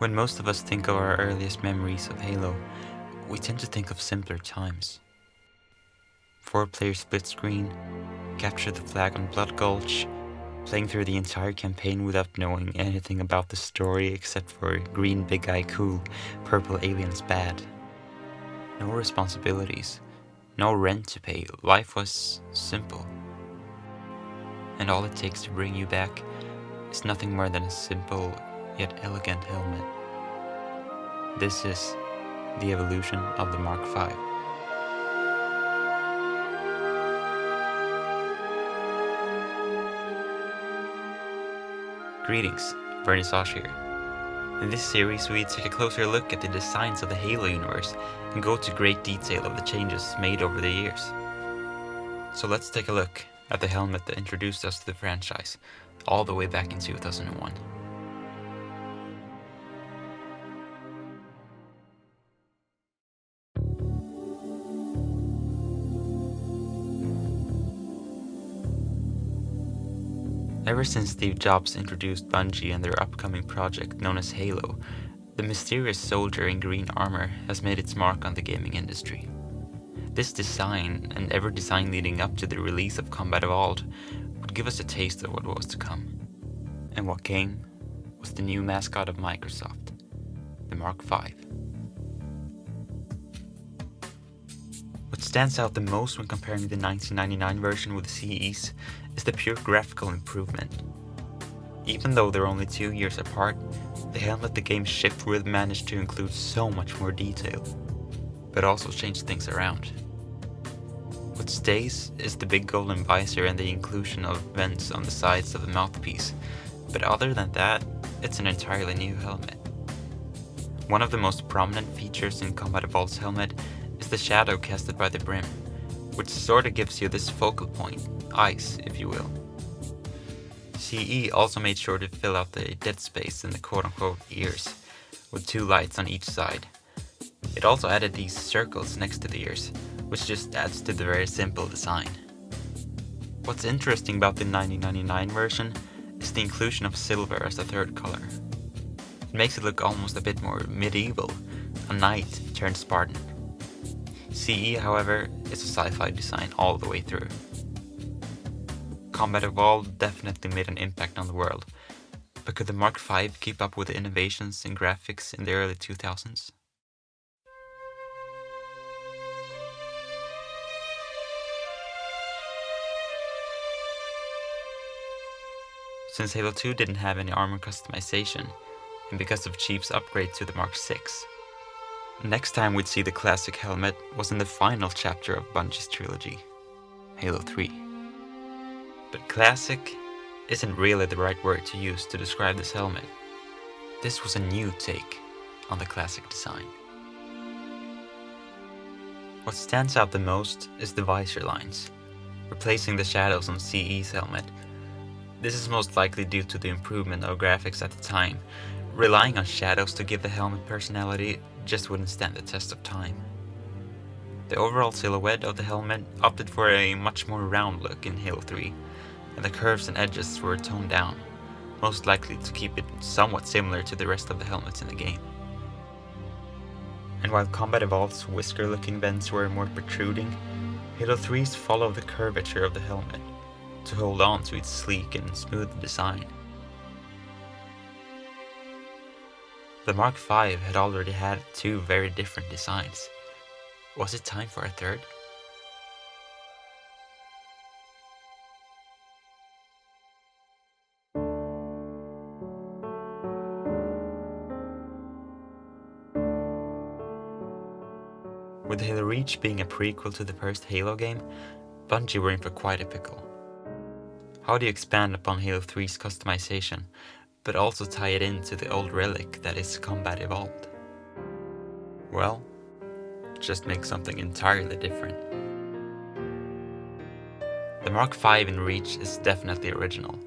When most of us think of our earliest memories of Halo, we tend to think of simpler times. 4-player split screen, capture the flag on Blood Gulch, playing through the entire campaign without knowing anything about the story except for green big guy cool, purple aliens bad. No responsibilities, no rent to pay, life was simple. And all it takes to bring you back is nothing more than a simple yet elegant helmet. This is the evolution of the Mark V. Greetings, Vernissage here. In this series we take a closer look at the designs of the Halo universe and go to great detail of the changes made over the years. So let's take a look at the helmet that introduced us to the franchise, all the way back in 2001. Ever since Steve Jobs introduced Bungie and their upcoming project known as Halo, the mysterious soldier in green armor has made its mark on the gaming industry. This design, and every design leading up to the release of Combat Evolved, would give us a taste of what was to come. And what came was the new mascot of Microsoft, the Mark V. What stands out the most when comparing the 1999 version with the CE's is the pure graphical improvement. Even though they're only 2 years apart, the helmet the game shipped with managed to include so much more detail, but also change things around. What stays is the big golden visor and the inclusion of vents on the sides of the mouthpiece, but other than that, it's an entirely new helmet. One of the most prominent features in Combat Evolved's helmet is the shadow casted by the brim, which sorta gives you this focal point, eyes if you will. CE also made sure to fill out the dead space in the quote-unquote ears, with 2 lights on each side. It also added these circles next to the ears, which just adds to the very simple design. What's interesting about the 1999 version is the inclusion of silver as the third color. It makes it look almost a bit more medieval, a knight turned Spartan. CE, however, is a sci-fi design all the way through. Combat Evolved definitely made an impact on the world, but could the Mark V keep up with the innovations in graphics in the early 2000s? Since Halo 2 didn't have any armor customization, and because of Chief's upgrade to the Mark VI, next time we'd see the classic helmet was in the final chapter of Bungie's trilogy, Halo 3. But classic isn't really the right word to use to describe this helmet. This was a new take on the classic design. What stands out the most is the visor lines, replacing the shadows on CE's helmet. This is most likely due to the improvement of graphics at the time. Relying on shadows to give the helmet personality just wouldn't stand the test of time. The overall silhouette of the helmet opted for a much more round look in Halo 3, and the curves and edges were toned down, most likely to keep it somewhat similar to the rest of the helmets in the game. And while Combat Evolved's whisker-looking vents were more protruding, Halo 3's followed the curvature of the helmet to hold on to its sleek and smooth design. The Mark V had already had 2 very different designs. Was it time for a third? With Halo Reach being a prequel to the first Halo game, Bungie were in for quite a pickle. How do you expand upon Halo 3's customization, but also tie it into the old relic that is Combat Evolved? Well, just make something entirely different. The Mark V in Reach is definitely original,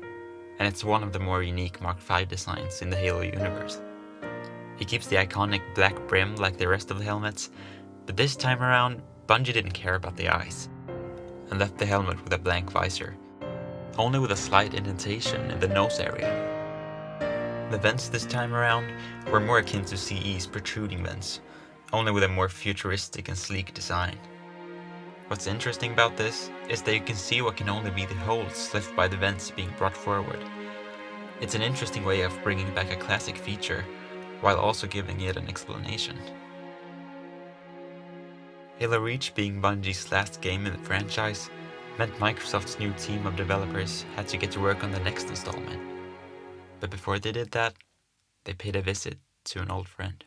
and it's one of the more unique Mark V designs in the Halo universe. It keeps the iconic black brim like the rest of the helmets, but this time around, Bungie didn't care about the eyes, and left the helmet with a blank visor, only with a slight indentation in the nose area. The vents this time around were more akin to CE's protruding vents, only with a more futuristic and sleek design. What's interesting about this is that you can see what can only be the holes left by the vents being brought forward. It's an interesting way of bringing back a classic feature, while also giving it an explanation. Halo Reach being Bungie's last game in the franchise meant Microsoft's new team of developers had to get to work on the next installment. But before they did that, they paid a visit to an old friend.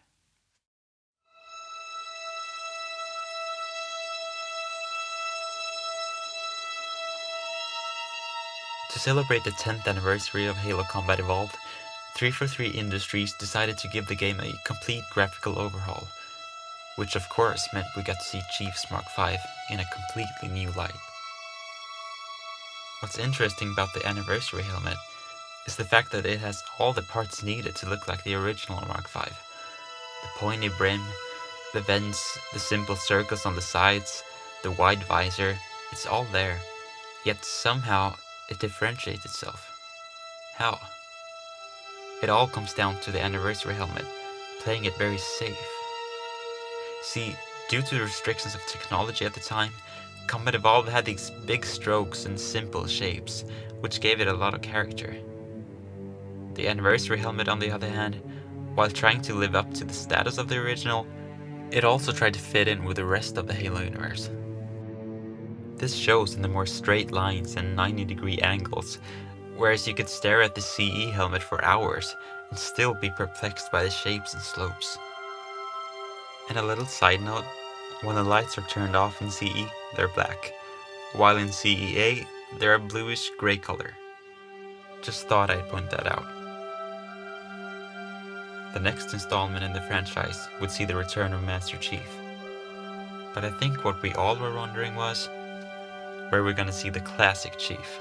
To celebrate the 10th anniversary of Halo Combat Evolved, 343 Industries decided to give the game a complete graphical overhaul, which of course meant we got to see Chief's Mark V in a completely new light. What's interesting about the anniversary helmet is the fact that it has all the parts needed to look like the original Mark V. The pointy brim, the vents, the simple circles on the sides, the wide visor, it's all there, yet somehow it differentiates itself. How? It all comes down to the anniversary helmet, playing it very safe. See, due to the restrictions of technology at the time, Combat Evolved had these big strokes and simple shapes, which gave it a lot of character. The anniversary helmet, on the other hand, while trying to live up to the status of the original, it also tried to fit in with the rest of the Halo universe. This shows in the more straight lines and 90-degree angles, whereas you could stare at the CE helmet for hours and still be perplexed by the shapes and slopes. And a little side note, when the lights are turned off in CE, they're black, while in CEA, they're a bluish grey color. Just thought I'd point that out. The next installment in the franchise would see the return of Master Chief. But I think what we all were wondering was, where we're gonna see the classic Chief.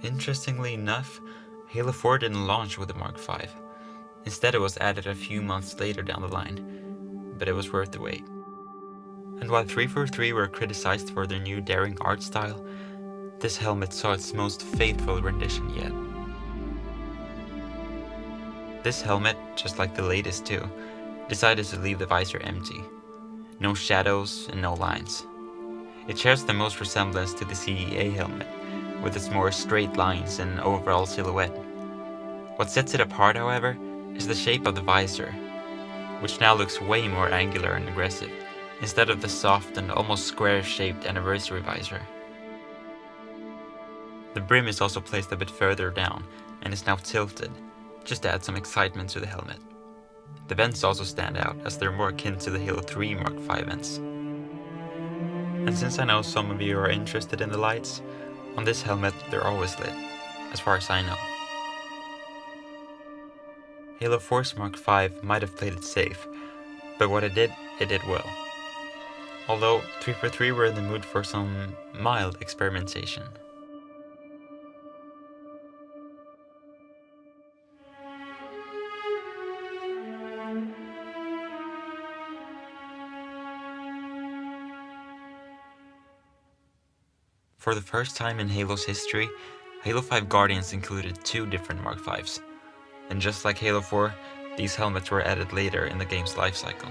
Interestingly enough, Halo 4 didn't launch with the Mark V. Instead, it was added a few months later down the line, but it was worth the wait. And while 343 were criticized for their new daring art style, this helmet saw its most faithful rendition yet. This helmet, just like the latest two, decided to leave the visor empty. No shadows and no lines. It shares the most resemblance to the CEA helmet, with its more straight lines and overall silhouette. What sets it apart, however, is the shape of the visor, which now looks way more angular and aggressive, instead of the soft and almost square-shaped anniversary visor. The brim is also placed a bit further down and is now tilted, just to add some excitement to the helmet. The vents also stand out, as they're more akin to the Halo 3 Mark V vents. And since I know some of you are interested in the lights, on this helmet they're always lit, as far as I know. Halo 4's Mark V might have played it safe, but what it did well. Although 343 were in the mood for some mild experimentation. For the first time in Halo's history, Halo 5 Guardians included two different Mark Vs. And just like Halo 4, these helmets were added later in the game's lifecycle.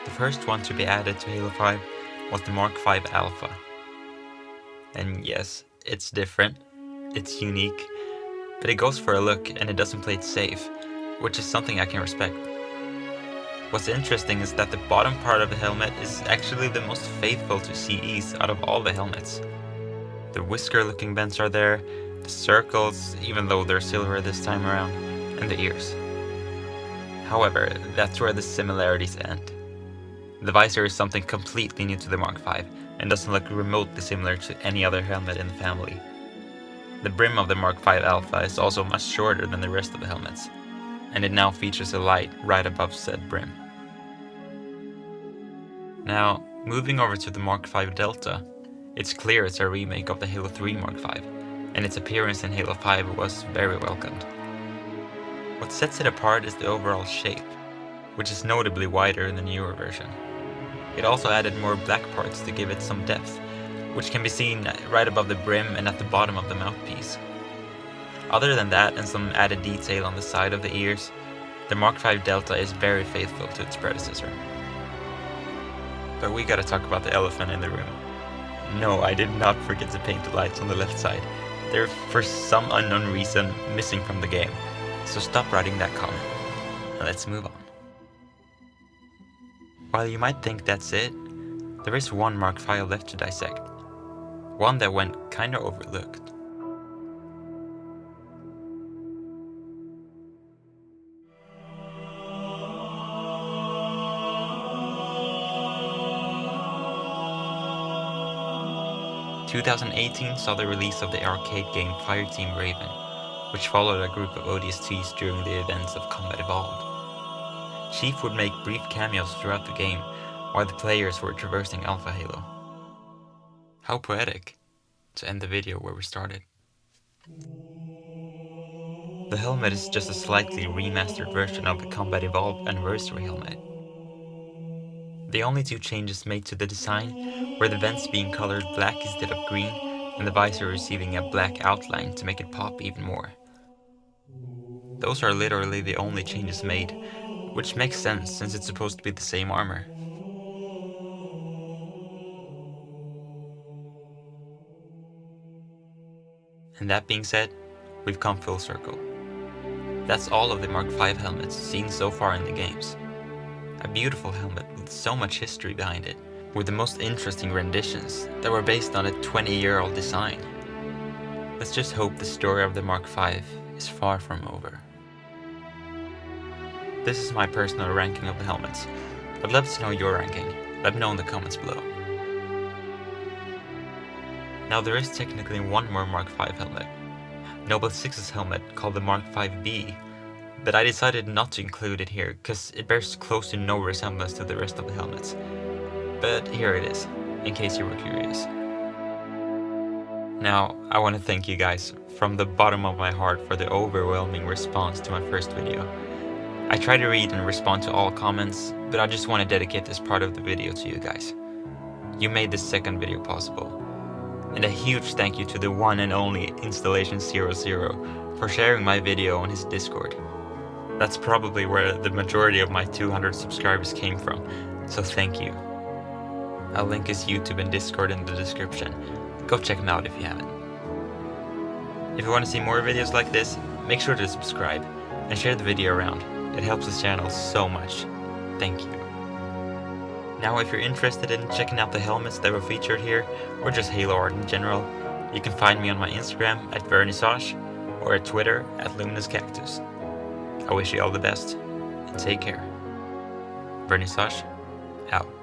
The first one to be added to Halo 5 was the Mark V Alpha. And yes, it's different, it's unique, but it goes for a look and it doesn't play it safe, which is something I can respect. What's interesting is that the bottom part of the helmet is actually the most faithful to CE's out of all the helmets. The whisker-looking vents are there, the circles, even though they're silver this time around, and the ears. However, that's where the similarities end. The visor is something completely new to the Mark V, and doesn't look remotely similar to any other helmet in the family. The brim of the Mark V Alpha is also much shorter than the rest of the helmets, and it now features a light right above said brim. Now, moving over to the Mark V Delta, it's clear it's a remake of the Halo 3 Mark V, and its appearance in Halo 5 was very welcomed. What sets it apart is the overall shape. which is notably wider in the newer version. It also added more black parts to give it some depth, which can be seen right above the brim and at the bottom of the mouthpiece. Other than that and some added detail on the side of the ears, the Mark V Delta is very faithful to its predecessor. But we gotta talk about the elephant in the room. No, I did not forget to paint the lights on the left side. They're for some unknown reason missing from the game, so stop writing that comment. And let's move on. While you might think that's it, there is one Mark V left to dissect. One that went kinda overlooked. – 2018 saw the release of the arcade game Fireteam Raven, which followed a group of ODSTs during the events of Combat Evolved. Chief would make brief cameos throughout the game, while the players were traversing Alpha Halo. How poetic, to end the video where we started. The helmet is just a slightly remastered version of the Combat Evolved Anniversary helmet. The only two changes made to the design were the vents being colored black instead of green, and the visor receiving a black outline to make it pop even more. Those are literally the only changes made, which makes sense since it's supposed to be the same armor. And that being said, we've come full circle. That's all of the Mark V helmets seen so far in the games. A beautiful helmet with so much history behind it, with the most interesting renditions that were based on a 20-year-old design. Let's just hope the story of the Mark V is far from over. This is my personal ranking of the helmets. I'd love to know your ranking. Let me know in the comments below. Now there is technically one more Mark V helmet, Noble 6's helmet called the Mark V-B, but I decided not to include it here because it bears close to no resemblance to the rest of the helmets. But here it is, in case you were curious. Now, I want to thank you guys from the bottom of my heart for the overwhelming response to my first video. I try to read and respond to all comments, but I just want to dedicate this part of the video to you guys. You made this second video possible. And a huge thank you to the one and only Installation00 for sharing my video on his Discord. That's probably where the majority of my 200 subscribers came from, so thank you. I'll link his YouTube and Discord in the description. Go check him out if you haven't. If you want to see more videos like this, make sure to subscribe and share the video around. It helps this channel so much. Thank you. Now if you're interested in checking out the helmets that were featured here, or just Halo art in general, you can find me on my Instagram at Vernissage, or at Twitter at LuminousCactus. I wish you all the best, and take care. Vernissage, out.